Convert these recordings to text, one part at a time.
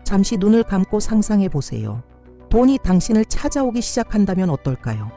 잠시 눈을 감고 상상해 보세요. 돈이 당신을 찾아오기 시작한다면 어떨까요?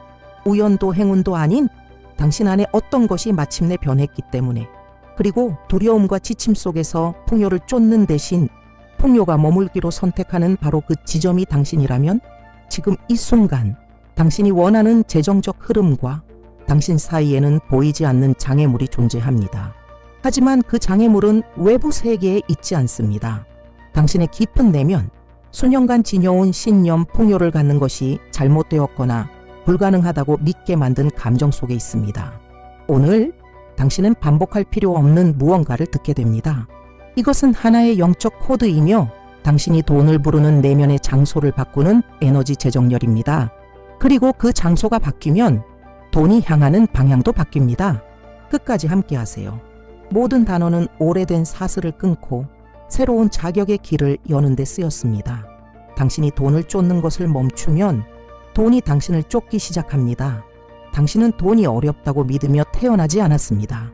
우연도 행운도 아닌 당신 안에 어떤 것이 마침내 변했기 때문에, 그리고 두려움과 지침 속에서 풍요를 쫓는 대신 풍요가 머물기로 선택하는 바로 그 지점이 당신이라면, 지금 이 순간 당신이 원하는 재정적 흐름과 당신 사이에는 보이지 않는 장애물이 존재합니다. 하지만 그 장애물은 외부 세계에 있지 않습니다. 당신의 깊은 내면, 수년간 지녀온 신념 풍요를 갖는 것이 잘못되었거나 불가능하다고 믿게 만든 감정 속에 있습니다. 오늘 당신은 반복할 필요 없는 무언가를 듣게 됩니다. 이것은 하나의 영적 코드이며 당신이 돈을 부르는 내면의 장소를 바꾸는 에너지 재정렬입니다. 그리고 그 장소가 바뀌면 돈이 향하는 방향도 바뀝니다. 끝까지 함께 하세요. 모든 단어는 오래된 사슬을 끊고 새로운 자격의 길을 여는 데 쓰였습니다. 당신이 돈을 쫓는 것을 멈추면 돈이 당신을 쫓기 시작합니다. 당신은 돈이 어렵다고 믿으며 태어나지 않았습니다.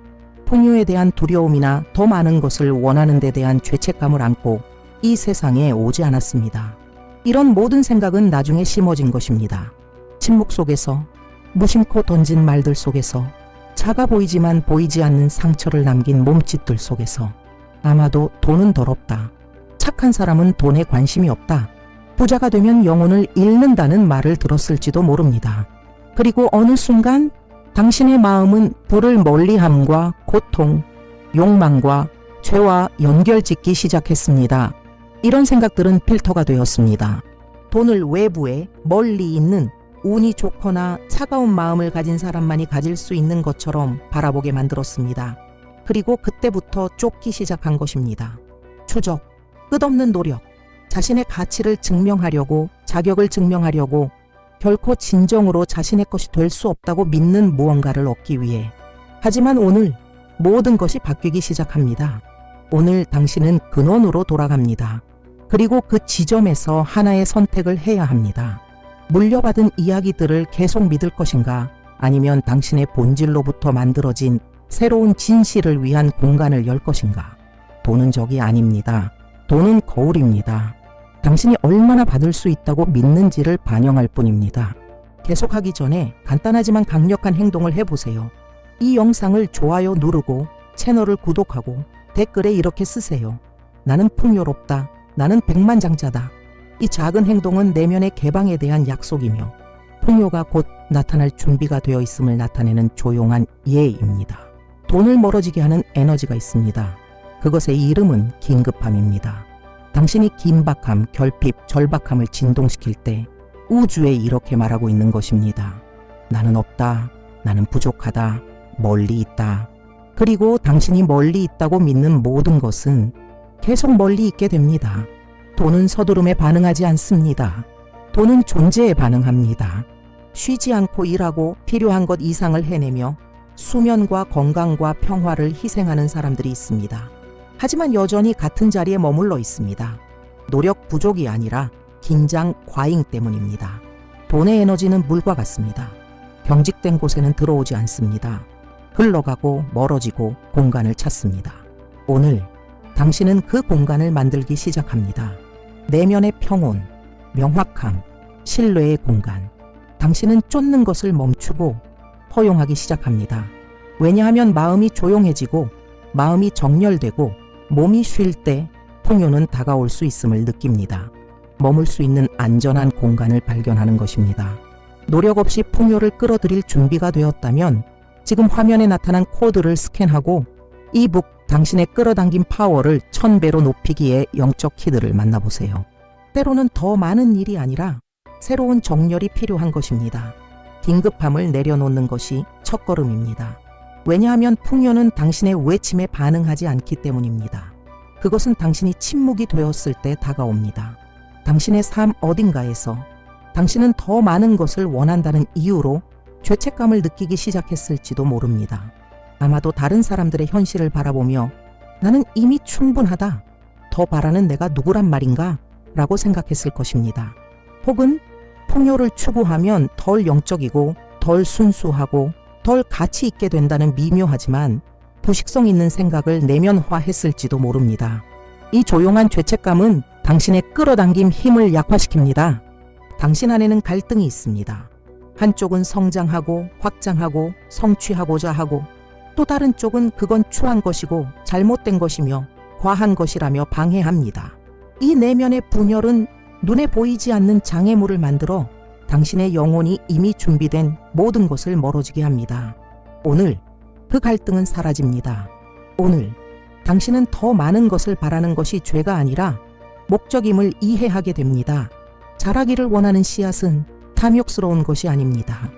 풍요에 대한 두려움이나 더 많은 것을 원하는 데 대한 죄책감을 안고 이 세상에 오지 않았습니다. 이런 모든 생각은 나중에 심어진 것입니다. 침묵 속에서, 무심코 던진 말들 속에서, 작아 보이지만 보이지 않는 상처를 남긴 몸짓들 속에서. 아마도 돈은 더럽다. 착한 사람은 돈에 관심이 없다. 부자가 되면 영혼을 잃는다는 말을 들었을지도 모릅니다. 그리고 어느 순간 당신의 마음은 불을 멀리함과 고통, 욕망과 죄와 연결짓기 시작했습니다. 이런 생각들은 필터가 되었습니다. 돈을 외부에 멀리 있는 운이 좋거나 차가운 마음을 가진 사람만이 가질 수 있는 것처럼 바라보게 만들었습니다. 그리고 그때부터 쫓기 시작한 것입니다. 추적, 끝없는 노력, 자신의 가치를 증명하려고, 자격을 증명하려고, 결코 진정으로 자신의 것이 될 수 없다고 믿는 무언가를 얻기 위해. 하지만 오늘 모든 것이 바뀌기 시작합니다. 오늘 당신은 근원으로 돌아갑니다. 그리고 그 지점에서 하나의 선택을 해야 합니다. 물려받은 이야기들을 계속 믿을 것인가, 아니면 당신의 본질로부터 만들어진 새로운 진실을 위한 공간을 열 것인가. 돈은 적이 아닙니다. 돈은 거울입니다. 당신이 얼마나 받을 수 있다고 믿는지를 반영할 뿐입니다. 계속하기 전에 간단하지만 강력한 행동을 해보세요. 이 영상을 좋아요 누르고 채널을 구독하고 댓글에 이렇게 쓰세요. 나는 풍요롭다. 나는 백만장자다. 이 작은 행동은 내면의 개방에 대한 약속이며 풍요가 곧 나타날 준비가 되어 있음을 나타내는 조용한 예입니다. 돈을 멀어지게 하는 에너지가 있습니다. 그것의 이름은 긴급함입니다. 당신이 긴박함, 결핍, 절박함을 진동시킬 때 우주에 이렇게 말하고 있는 것입니다. 나는 없다. 나는 부족하다. 멀리 있다. 그리고 당신이 멀리 있다고 믿는 모든 것은 계속 멀리 있게 됩니다. 돈은 서두름에 반응하지 않습니다. 돈은 존재에 반응합니다. 쉬지 않고 일하고 필요한 것 이상을 해내며 수면과 건강과 평화를 희생하는 사람들이 있습니다. 하지만 여전히 같은 자리에 머물러 있습니다. 노력 부족이 아니라 긴장 과잉 때문입니다. 돈의 에너지는 물과 같습니다. 경직된 곳에는 들어오지 않습니다. 흘러가고 멀어지고 공간을 찾습니다. 오늘 당신은 그 공간을 만들기 시작합니다. 내면의 평온, 명확함, 신뢰의 공간. 당신은 쫓는 것을 멈추고 허용하기 시작합니다. 왜냐하면 마음이 조용해지고 마음이 정렬되고 몸이 쉴 때 풍요는 다가올 수 있음을 느낍니다. 머물 수 있는 안전한 공간을 발견하는 것입니다. 노력 없이 풍요를 끌어들일 준비가 되었다면 지금 화면에 나타난 코드를 스캔하고 이북 당신의 끌어당긴 파워를 1000배로 높이기에 영적 키들을 만나보세요. 때로는 더 많은 일이 아니라 새로운 정렬이 필요한 것입니다. 긴급함을 내려놓는 것이 첫걸음입니다. 왜냐하면 풍요는 당신의 외침에 반응하지 않기 때문입니다. 그것은 당신이 침묵이 되었을 때 다가옵니다. 당신의 삶 어딘가에서 당신은 더 많은 것을 원한다는 이유로 죄책감을 느끼기 시작했을지도 모릅니다. 아마도 다른 사람들의 현실을 바라보며 나는 이미 충분하다. 더 바라는 내가 누구란 말인가? 라고 생각했을 것입니다. 혹은 풍요를 추구하면 덜 영적이고 덜 순수하고 덜 가치 있게 된다는 미묘하지만 부식성 있는 생각을 내면화했을지도 모릅니다. 이 조용한 죄책감은 당신의 끌어당김 힘을 약화시킵니다. 당신 안에는 갈등이 있습니다. 한쪽은 성장하고 확장하고 성취하고자 하고, 또 다른 쪽은 그건 추한 것이고 잘못된 것이며 과한 것이라며 방해합니다. 이 내면의 분열은 눈에 보이지 않는 장애물을 만들어 당신의 영혼이 이미 준비된 모든 것을 멀어지게 합니다. 오늘 그 갈등은 사라집니다. 오늘 당신은 더 많은 것을 바라는 것이 죄가 아니라 목적임을 이해하게 됩니다. 자라기를 원하는 씨앗은 탐욕스러운 것이 아닙니다.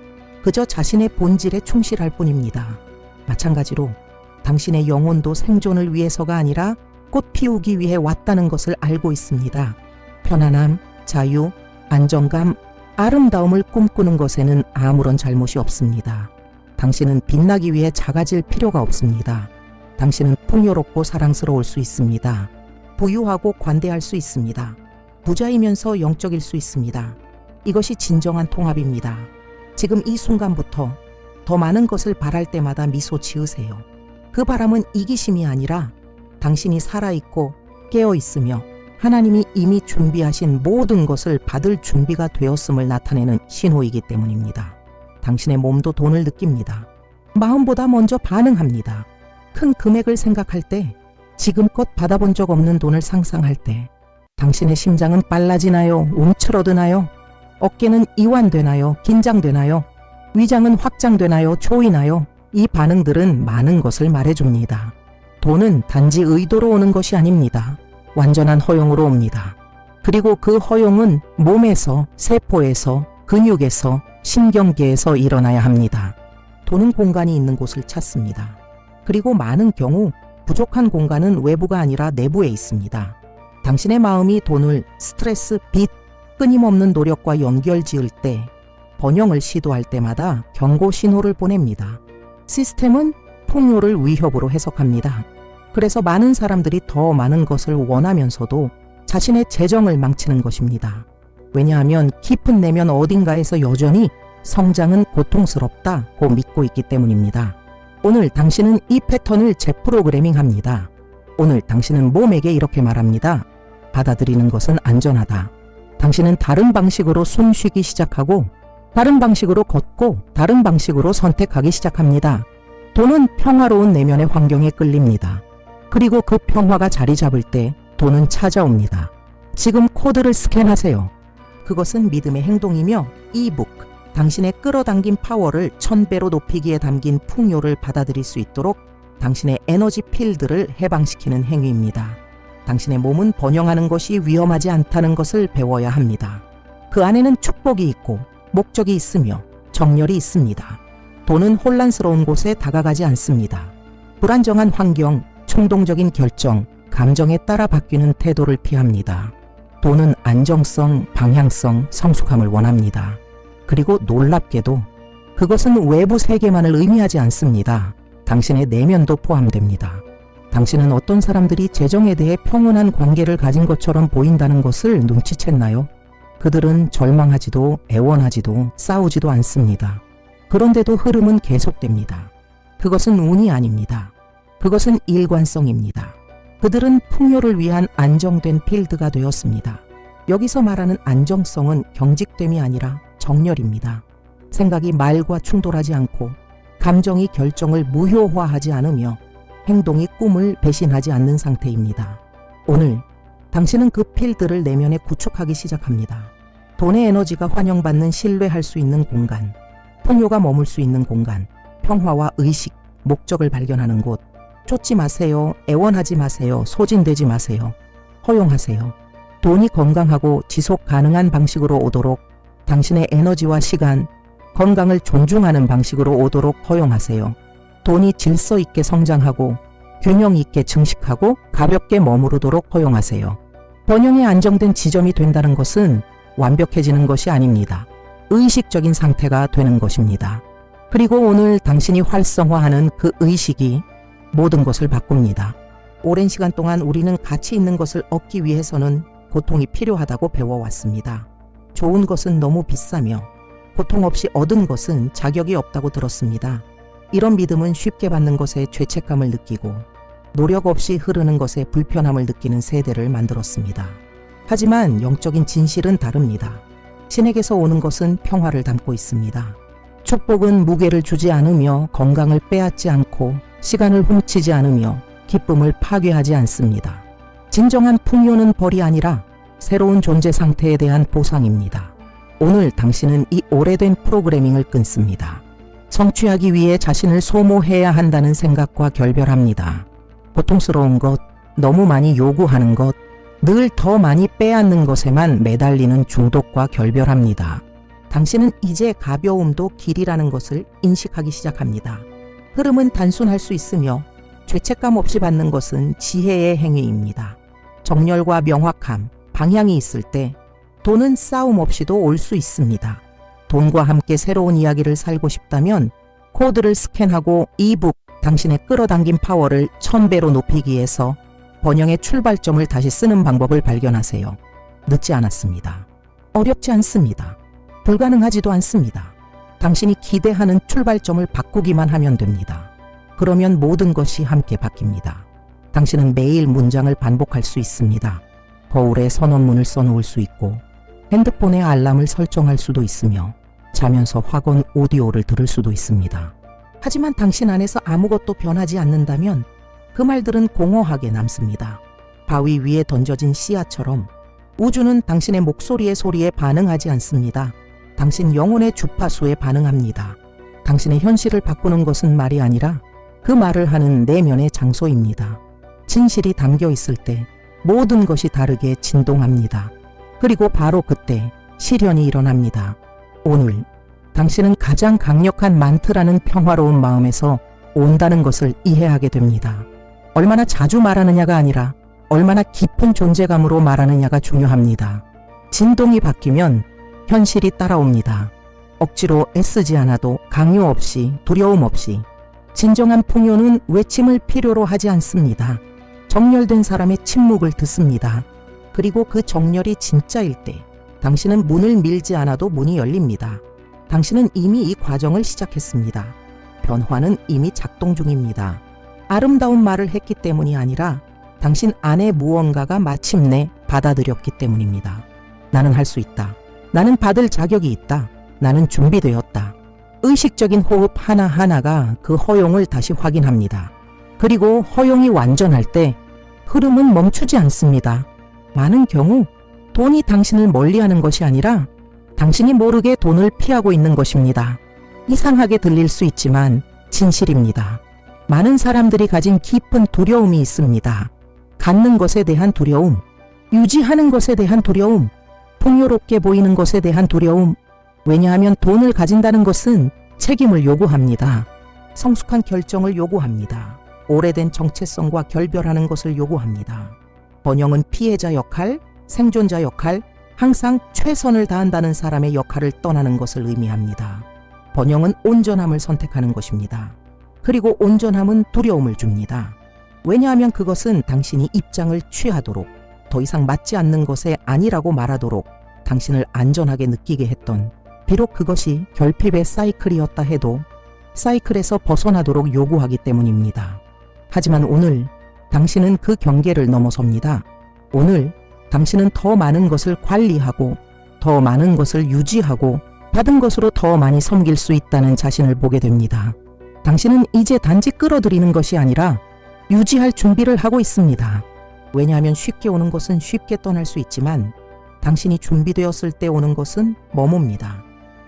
그저 자신의 본질에 충실할 뿐입니다. 마찬가지로 당신의 영혼도 생존을 위해서가 아니라 꽃 피우기 위해 왔다는 것을 알고 있습니다. 편안함, 자유, 안정감, 아름다움을 꿈꾸는 것에는 아무런 잘못이 없습니다. 당신은 빛나기 위해 작아질 필요가 없습니다. 당신은 풍요롭고 사랑스러울 수 있습니다. 부유하고 관대할 수 있습니다. 부자이면서 영적일 수 있습니다. 이것이 진정한 통합입니다. 지금 이 순간부터 더 많은 것을 바랄 때마다 미소 지으세요. 그 바람은 이기심이 아니라 당신이 살아있고 깨어있으며 하나님이 이미 준비하신 모든 것을 받을 준비가 되었음을 나타내는 신호이기 때문입니다. 당신의 몸도 돈을 느낍니다. 마음보다 먼저 반응합니다. 큰 금액을 생각할 때, 지금껏 받아본 적 없는 돈을 상상할 때, 당신의 심장은 빨라지나요? 움츠러드나요? 어깨는 이완되나요? 긴장되나요? 위장은 확장되나요? 조이나요? 이 반응들은 많은 것을 말해줍니다. 돈은 단지 의도로 오는 것이 아닙니다. 완전한 허용으로 옵니다. 그리고 그 허용은 몸에서, 세포에서, 근육에서, 신경계에서 일어나야 합니다. 돈은 공간이 있는 곳을 찾습니다. 그리고 많은 경우 부족한 공간은 외부가 아니라 내부에 있습니다. 당신의 마음이 돈을 스트레스, 빚, 끊임없는 노력과 연결 지을 때, 번영을 시도할 때마다 경고 신호를 보냅니다. 시스템은 풍요를 위협으로 해석합니다. 그래서 많은 사람들이 더 많은 것을 원하면서도 자신의 재정을 망치는 것입니다. 왜냐하면 깊은 내면 어딘가에서 여전히 성장은 고통스럽다고 믿고 있기 때문입니다. 오늘 당신은 이 패턴을 재프로그래밍합니다. 오늘 당신은 몸에게 이렇게 말합니다. 받아들이는 것은 안전하다. 당신은 다른 방식으로 숨 쉬기 시작하고, 다른 방식으로 걷고, 다른 방식으로 선택하기 시작합니다. 돈은 평화로운 내면의 환경에 끌립니다. 그리고 그 평화가 자리 잡을 때 돈은 찾아옵니다. 지금 코드를 스캔하세요. 그것은 믿음의 행동이며 이북, 당신의 끌어당긴 파워를 1000배로 높이기에 담긴 풍요를 받아들일 수 있도록 당신의 에너지 필드를 해방시키는 행위입니다. 당신의 몸은 번영하는 것이 위험하지 않다는 것을 배워야 합니다. 그 안에는 축복이 있고 목적이 있으며 정열이 있습니다. 돈은 혼란스러운 곳에 다가가지 않습니다. 불안정한 환경, 충동적인 결정, 감정에 따라 바뀌는 태도를 피합니다. 돈은 안정성, 방향성, 성숙함을 원합니다. 그리고 놀랍게도 그것은 외부 세계만을 의미하지 않습니다. 당신의 내면도 포함됩니다. 당신은 어떤 사람들이 재정에 대해 평온한 관계를 가진 것처럼 보인다는 것을 눈치챘나요? 그들은 절망하지도 애원하지도 싸우지도 않습니다. 그런데도 흐름은 계속됩니다. 그것은 운이 아닙니다. 그것은 일관성입니다. 그들은 풍요를 위한 안정된 필드가 되었습니다. 여기서 말하는 안정성은 경직됨이 아니라 정렬입니다. 생각이 말과 충돌하지 않고, 감정이 결정을 무효화하지 않으며, 행동이 꿈을 배신하지 않는 상태입니다. 오늘 당신은 그 필드를 내면에 구축하기 시작합니다. 돈의 에너지가 환영받는, 신뢰할 수 있는 공간, 풍요가 머물 수 있는 공간, 평화와 의식, 목적을 발견하는 곳. 쫓지 마세요. 애원하지 마세요. 소진되지 마세요. 허용하세요. 돈이 건강하고 지속 가능한 방식으로 오도록, 당신의 에너지와 시간, 건강을 존중하는 방식으로 오도록 허용하세요. 돈이 질서 있게 성장하고 균형 있게 증식하고 가볍게 머무르도록 허용하세요. 번영이 안정된 지점이 된다는 것은 완벽해지는 것이 아닙니다. 의식적인 상태가 되는 것입니다. 그리고 오늘 당신이 활성화하는 그 의식이 모든 것을 바꿉니다. 오랜 시간 동안 우리는 가치 있는 것을 얻기 위해서는 고통이 필요하다고 배워왔습니다. 좋은 것은 너무 비싸며 고통 없이 얻은 것은 자격이 없다고 들었습니다. 이런 믿음은 쉽게 받는 것에 죄책감을 느끼고 노력 없이 흐르는 것에 불편함을 느끼는 세대를 만들었습니다. 하지만 영적인 진실은 다릅니다. 신에게서 오는 것은 평화를 담고 있습니다. 축복은 무게를 주지 않으며 건강을 빼앗지 않고 시간을 훔치지 않으며 기쁨을 파괴하지 않습니다. 진정한 풍요는 벌이 아니라 새로운 존재 상태에 대한 보상입니다. 오늘 당신은 이 오래된 프로그래밍을 끊습니다. 성취하기 위해 자신을 소모해야 한다는 생각과 결별합니다. 고통스러운 것, 너무 많이 요구하는 것, 늘 더 많이 빼앗는 것에만 매달리는 중독과 결별합니다. 당신은 이제 가벼움도 길이라는 것을 인식하기 시작합니다. 흐름은 단순할 수 있으며 죄책감 없이 받는 것은 지혜의 행위입니다. 정열과 명확함, 방향이 있을 때 돈은 싸움 없이도 올 수 있습니다. 돈과 함께 새로운 이야기를 살고 싶다면 코드를 스캔하고 이북 당신의 끌어당긴 파워를 1000배로 높이기 위해서 번영의 출발점을 다시 쓰는 방법을 발견하세요. 늦지 않았습니다. 어렵지 않습니다. 불가능하지도 않습니다. 당신이 기대하는 출발점을 바꾸기만 하면 됩니다. 그러면 모든 것이 함께 바뀝니다. 당신은 매일 문장을 반복할 수 있습니다. 거울에 선언문을 써놓을 수 있고 핸드폰에 알람을 설정할 수도 있으며 자면서 확언 오디오를 들을 수도 있습니다. 하지만 당신 안에서 아무것도 변하지 않는다면 그 말들은 공허하게 남습니다. 바위 위에 던져진 씨앗처럼 우주는 당신의 목소리의 소리에 반응하지 않습니다. 당신 영혼의 주파수에 반응합니다. 당신의 현실을 바꾸는 것은 말이 아니라 그 말을 하는 내면의 장소입니다. 진실이 담겨 있을 때 모든 것이 다르게 진동합니다. 그리고 바로 그때 실현이 일어납니다. 오늘 당신은 가장 강력한 만트라는 평화로운 마음에서 온다는 것을 이해하게 됩니다. 얼마나 자주 말하느냐가 아니라 얼마나 깊은 존재감으로 말하느냐가 중요합니다. 진동이 바뀌면 현실이 따라옵니다. 억지로 애쓰지 않아도 강요 없이 두려움 없이 진정한 풍요는 외침을 필요로 하지 않습니다. 정렬된 사람의 침묵을 듣습니다. 그리고 그 정렬이 진짜일 때 당신은 문을 밀지 않아도 문이 열립니다. 당신은 이미 이 과정을 시작했습니다. 변화는 이미 작동 중입니다. 아름다운 말을 했기 때문이 아니라 당신 안에 무언가가 마침내 받아들였기 때문입니다. 나는 할 수 있다. 나는 받을 자격이 있다. 나는 준비되었다. 의식적인 호흡 하나하나가 그 허용을 다시 확인합니다. 그리고 허용이 완전할 때 흐름은 멈추지 않습니다. 많은 경우 돈이 당신을 멀리하는 것이 아니라 당신이 모르게 돈을 피하고 있는 것입니다. 이상하게 들릴 수 있지만 진실입니다. 많은 사람들이 가진 깊은 두려움이 있습니다. 갖는 것에 대한 두려움, 유지하는 것에 대한 두려움, 풍요롭게 보이는 것에 대한 두려움. 왜냐하면 돈을 가진다는 것은 책임을 요구합니다. 성숙한 결정을 요구합니다. 오래된 정체성과 결별하는 것을 요구합니다. 번영은 피해자 역할, 생존자 역할, 항상 최선을 다한다는 사람의 역할을 떠나는 것을 의미합니다. 번영은 온전함을 선택하는 것입니다. 그리고 온전함은 두려움을 줍니다. 왜냐하면 그것은 당신이 입장을 취하도록, 더 이상 맞지 않는 것에 아니라고 말하도록 당신을 안전하게 느끼게 했던, 비록 그것이 결핍의 사이클이었다 해도 사이클에서 벗어나도록 요구하기 때문입니다. 하지만 오늘 당신은 그 경계를 넘어섭니다. 오늘 당신은 더 많은 것을 관리하고 더 많은 것을 유지하고 받은 것으로 더 많이 섬길 수 있다는 자신을 보게 됩니다. 당신은 이제 단지 끌어들이는 것이 아니라 유지할 준비를 하고 있습니다. 왜냐하면 쉽게 오는 것은 쉽게 떠날 수 있지만 당신이 준비되었을 때 오는 것은 머뭅니다.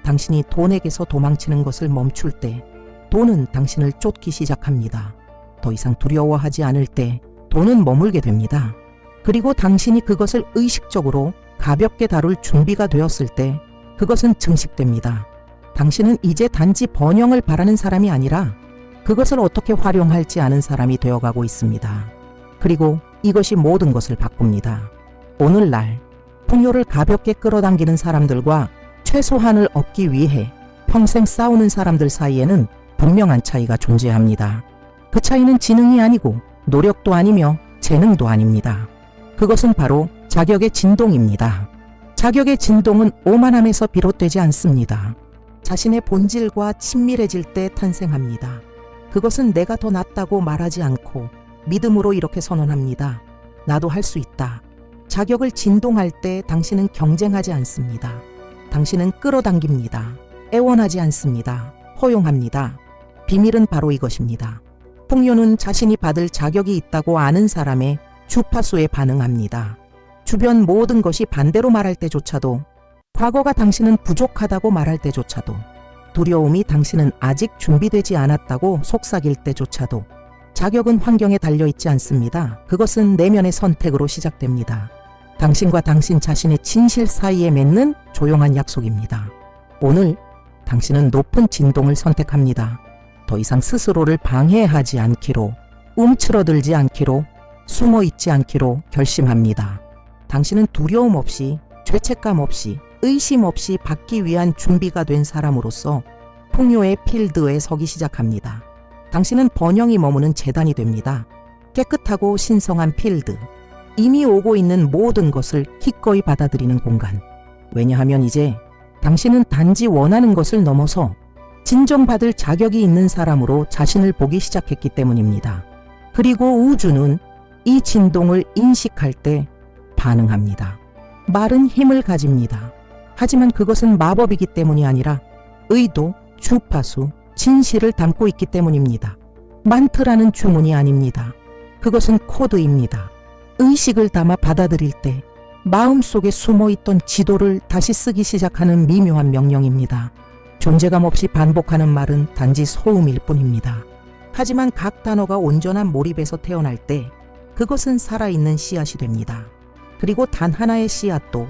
당신이 돈에게서 도망치는 것을 멈출 때 돈은 당신을 쫓기 시작합니다. 더 이상 두려워하지 않을 때 돈은 머물게 됩니다. 그리고 당신이 그것을 의식적으로 가볍게 다룰 준비가 되었을 때 그것은 증식됩니다. 당신은 이제 단지 번영을 바라는 사람이 아니라 그것을 어떻게 활용할지 아는 사람이 되어가고 있습니다. 그리고 이것이 모든 것을 바꿉니다. 오늘날 풍요를 가볍게 끌어당기는 사람들과 최소한을 얻기 위해 평생 싸우는 사람들 사이에는 분명한 차이가 존재합니다. 그 차이는 지능이 아니고 노력도 아니며 재능도 아닙니다. 그것은 바로 자격의 진동입니다. 자격의 진동은 오만함에서 비롯되지 않습니다. 자신의 본질과 친밀해질 때 탄생합니다. 그것은 내가 더 낫다고 말하지 않고 믿음으로 이렇게 선언합니다. 나도 할 수 있다. 자격을 진동할 때 당신은 경쟁하지 않습니다. 당신은 끌어당깁니다. 애원하지 않습니다. 허용합니다. 비밀은 바로 이것입니다. 풍요는 자신이 받을 자격이 있다고 아는 사람의 주파수에 반응합니다. 주변 모든 것이 반대로 말할 때조차도, 과거가 당신은 부족하다고 말할 때조차도, 두려움이 당신은 아직 준비되지 않았다고 속삭일 때조차도, 자격은 환경에 달려있지 않습니다. 그것은 내면의 선택으로 시작됩니다. 당신과 당신 자신의 진실 사이에 맺는 조용한 약속입니다. 오늘 당신은 높은 진동을 선택합니다. 더 이상 스스로를 방해하지 않기로, 움츠러들지 않기로, 숨어있지 않기로 결심합니다. 당신은 두려움 없이, 죄책감 없이, 의심 없이 받기 위한 준비가 된 사람으로서 풍요의 필드에 서기 시작합니다. 당신은 번영이 머무는 재단이 됩니다. 깨끗하고 신성한 필드, 이미 오고 있는 모든 것을 기꺼이 받아들이는 공간. 왜냐하면 이제 당신은 단지 원하는 것을 넘어서 진정받을 자격이 있는 사람으로 자신을 보기 시작했기 때문입니다. 그리고 우주는 이 진동을 인식할 때 반응합니다. 말은 힘을 가집니다. 하지만 그것은 마법이기 때문이 아니라 의도, 주파수, 진실을 담고 있기 때문입니다. 만트라는 주문이 아닙니다. 그것은 코드입니다. 의식을 담아 받아들일 때 마음속에 숨어있던 지도를 다시 쓰기 시작하는 미묘한 명령입니다. 존재감 없이 반복하는 말은 단지 소음일 뿐입니다. 하지만 각 단어가 온전한 몰입에서 태어날 때 그것은 살아있는 씨앗이 됩니다. 그리고 단 하나의 씨앗도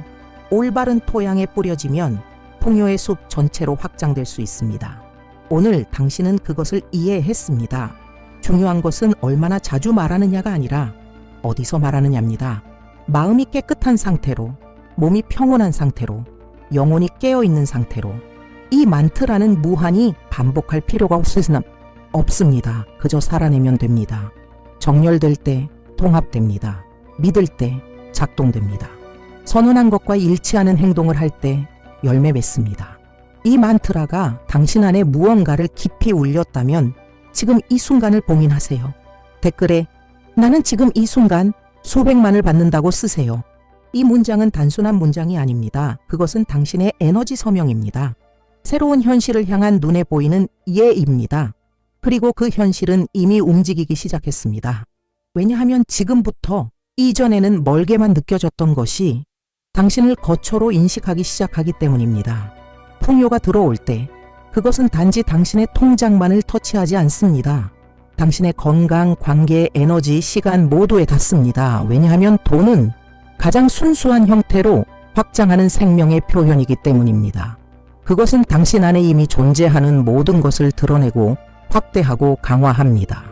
올바른 토양에 뿌려지면 풍요의 숲 전체로 확장될 수 있습니다. 오늘 당신은 그것을 이해했습니다. 중요한 것은 얼마나 자주 말하느냐가 아니라 어디서 말하느냐입니다. 마음이 깨끗한 상태로, 몸이 평온한 상태로, 영혼이 깨어있는 상태로 이 만트라는 무한히 반복할 필요가 없습니다. 그저 살아내면 됩니다. 정렬될 때 통합됩니다. 믿을 때 작동됩니다. 선언한 것과 일치하는 행동을 할 때 열매 맺습니다. 이 만트라가 당신 안에 무언가를 깊이 울렸다면 지금 이 순간을 봉인하세요. 댓글에 나는 지금 이 순간 수백만을 받는다고 쓰세요. 이 문장은 단순한 문장이 아닙니다. 그것은 당신의 에너지 서명입니다. 새로운 현실을 향한 눈에 보이는 예입니다. 그리고 그 현실은 이미 움직이기 시작했습니다. 왜냐하면 지금부터 이전에는 멀게만 느껴졌던 것이 당신을 거처로 인식하기 시작하기 때문입니다. 풍요가 들어올 때 그것은 단지 당신의 통장만을 터치하지 않습니다. 당신의 건강, 관계, 에너지, 시간 모두에 닿습니다. 왜냐하면 돈은 가장 순수한 형태로 확장하는 생명의 표현이기 때문입니다. 그것은 당신 안에 이미 존재하는 모든 것을 드러내고 확대하고 강화합니다.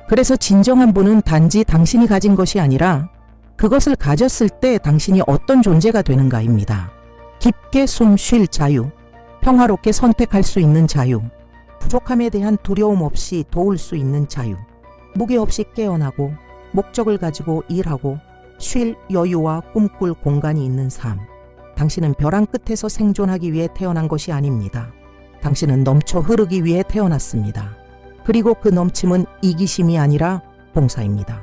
그래서 진정한 부는 단지 당신이 가진 것이 아니라 그것을 가졌을 때 당신이 어떤 존재가 되는가입니다. 깊게 숨 쉴 자유, 평화롭게 선택할 수 있는 자유, 부족함에 대한 두려움 없이 도울 수 있는 자유, 무게 없이 깨어나고 목적을 가지고 일하고 쉴 여유와 꿈꿀 공간이 있는 삶. 당신은 벼랑 끝에서 생존하기 위해 태어난 것이 아닙니다. 당신은 넘쳐 흐르기 위해 태어났습니다. 그리고 그 넘침은 이기심이 아니라 봉사입니다.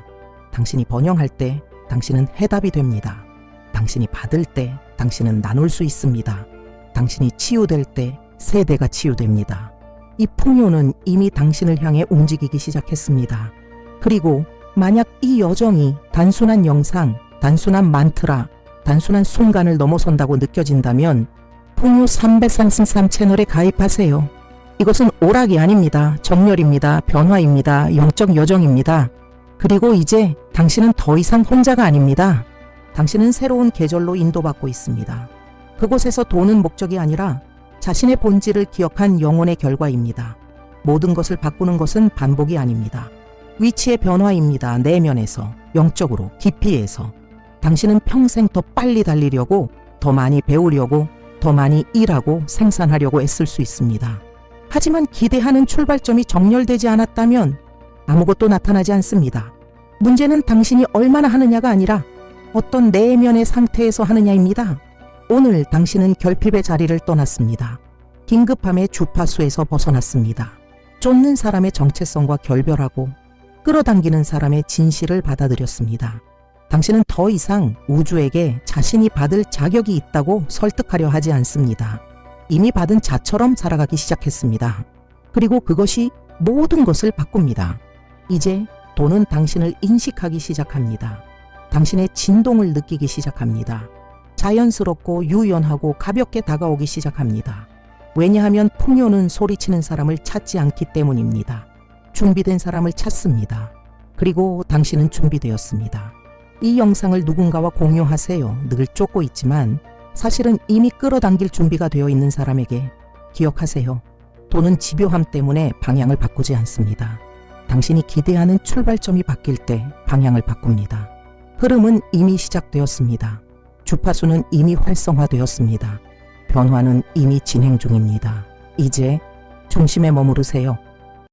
당신이 번영할 때 당신은 해답이 됩니다. 당신이 받을 때 당신은 나눌 수 있습니다. 당신이 치유될 때 세대가 치유됩니다. 이 풍요는 이미 당신을 향해 움직이기 시작했습니다. 그리고 만약 이 여정이 단순한 영상, 단순한 만트라, 단순한 순간을 넘어선다고 느껴진다면 풍요 333 채널에 가입하세요. 이것은 오락이 아닙니다. 정렬입니다. 변화입니다. 영적 여정입니다. 그리고 이제 당신은 더 이상 혼자가 아닙니다. 당신은 새로운 계절로 인도받고 있습니다. 그곳에서 도는 목적이 아니라 자신의 본질을 기억한 영혼의 결과입니다. 모든 것을 바꾸는 것은 반복이 아닙니다. 위치의 변화입니다. 내면에서, 영적으로, 깊이에서. 당신은 평생 더 빨리 달리려고, 더 많이 배우려고, 더 많이 일하고 생산하려고 애쓸 수 있습니다. 하지만 기대하는 출발점이 정렬되지 않았다면 아무것도 나타나지 않습니다. 문제는 당신이 얼마나 하느냐가 아니라 어떤 내면의 상태에서 하느냐입니다. 오늘 당신은 결핍의 자리를 떠났습니다. 긴급함의 주파수에서 벗어났습니다. 쫓는 사람의 정체성과 결별하고 끌어당기는 사람의 진실을 받아들였습니다. 당신은 더 이상 우주에게 자신이 받을 자격이 있다고 설득하려 하지 않습니다. 이미 받은 자처럼 살아가기 시작했습니다. 그리고 그것이 모든 것을 바꿉니다. 이제 돈은 당신을 인식하기 시작합니다. 당신의 진동을 느끼기 시작합니다. 자연스럽고 유연하고 가볍게 다가오기 시작합니다. 왜냐하면 풍요는 소리치는 사람을 찾지 않기 때문입니다. 준비된 사람을 찾습니다. 그리고 당신은 준비되었습니다. 이 영상을 누군가와 공유하세요. 늘 쫓고 있지만 사실은 이미 끌어당길 준비가 되어 있는 사람에게 기억하세요. 돈은 집요함 때문에 방향을 바꾸지 않습니다. 당신이 기대하는 출발점이 바뀔 때 방향을 바꿉니다. 흐름은 이미 시작되었습니다. 주파수는 이미 활성화되었습니다. 변화는 이미 진행 중입니다. 이제 중심에 머무르세요.